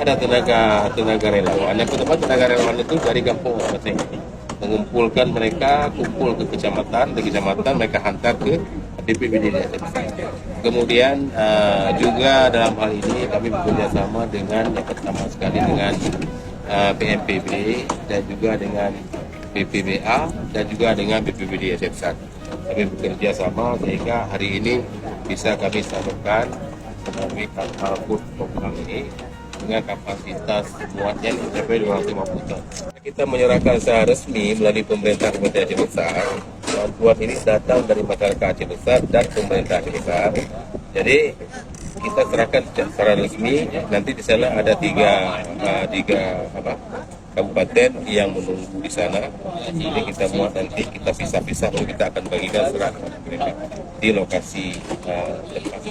ada tenaga relawan. Yang pertama tenaga relawan itu dari kampung masing mengumpulkan mereka, kumpul ke kecamatan, di kecamatan mereka hantar ke DPBD. Kemudian juga dalam hal ini kami bekerja sama dengan yang pertama sekali dengan BNPB dan juga dengan BPBA dan juga dengan BPBD SFSAT. Kami bekerja sama sehingga hari ini bisa kami salurkan melalui kapal boot program ini dengan kapasitas muatnya mencapai 250 ton. Kita menyerahkan secara resmi melalui pemerintah Kabupaten Aceh Besar. Bantuan ini datang dari masyarakat Aceh Besar dan pemerintah Aceh Besar. Jadi kita serahkan secara resmi. Nanti di sana ada tiga kabupaten yang menunggu di sana. Ini kita muat nanti kita pisah-pisah lalu kita akan bagikan serat mereka di lokasi tempat.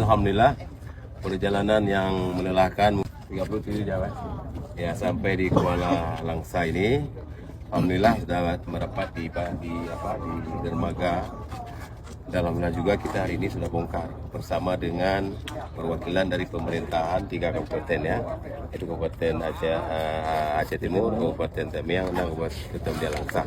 Alhamdulillah perjalanan yang melelahkan 37 jam ya sampai di Kuala Langsa ini. Alhamdulillah sudah merapat di dermaga. Alhamdulillah juga kita hari ini sudah bongkar bersama dengan perwakilan dari pemerintahan 3 kabupaten ya, yaitu Kabupaten Aceh Timur, Kabupaten Tamiang, dan Kabupaten Langsa.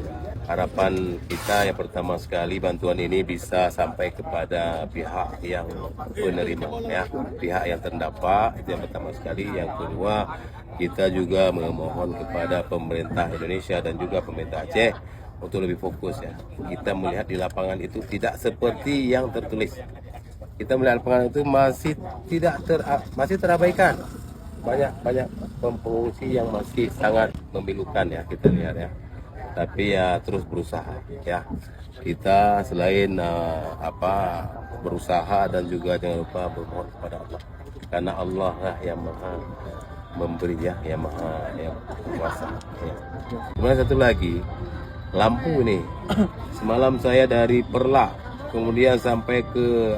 Harapan kita yang pertama sekali bantuan ini bisa sampai kepada pihak yang penerima ya, pihak yang terdampak itu yang pertama sekali. Yang kedua, kita juga memohon kepada pemerintah Indonesia dan juga pemerintah Aceh untuk lebih fokus ya. Kita melihat di lapangan itu tidak seperti yang tertulis. Kita melihat lapangan itu masih terabaikan. Banyak pengungsi yang masih sangat memilukan ya kita lihat ya. Tapi ya terus berusaha ya. Kita selain berusaha dan juga jangan lupa bermohon kepada Allah. Karena Allah lah yang maha memberi ya, yang maha yang kuasa ya. Kemudian satu lagi, lampu nih. Semalam saya dari Perla kemudian sampai ke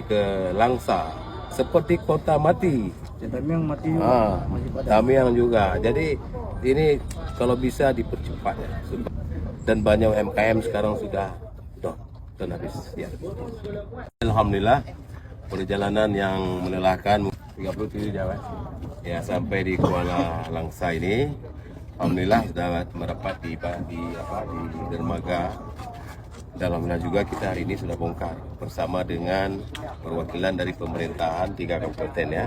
ke Langsa seperti kota mati. Tamiang mati juga. Tamiang juga. Jadi ini kalau bisa dipercepat ya. Dan banyak UMKM sekarang sudah habis ya. Alhamdulillah perjalanan yang melelahkan 37 jam ya sampai di Kuala Langsa ini. Alhamdulillah sudah merapat di dermaga. Alhamdulillah juga kita hari ini sudah bongkar bersama dengan perwakilan dari pemerintahan 3 kabupaten ya,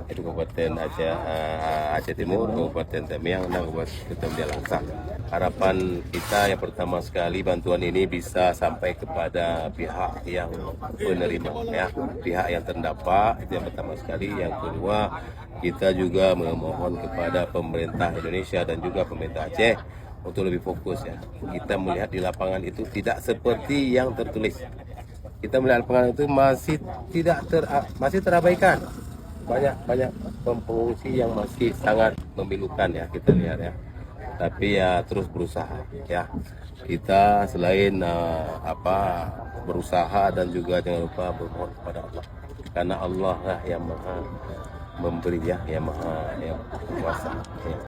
yaitu Kabupaten Aceh Timur, Kabupaten Tamiang, dan Kabupaten Langsa. Harapan kita yang pertama sekali bantuan ini bisa sampai kepada pihak yang penerima ya, pihak yang terdampak itu yang pertama sekali. Yang kedua, kita juga memohon kepada pemerintah Indonesia dan juga pemerintah Aceh untuk lebih fokus ya. Kita melihat di lapangan itu tidak seperti yang tertulis. Kita melihat lapangan itu masih terabaikan. Banyak pengungsi yang masih sangat memilukan ya kita lihat ya. Tapi ya terus berusaha ya. Kita selain berusaha dan juga jangan lupa bermohon kepada Allah. Karena Allah lah yang maha memberi ya, yang maha yang kuasa ya.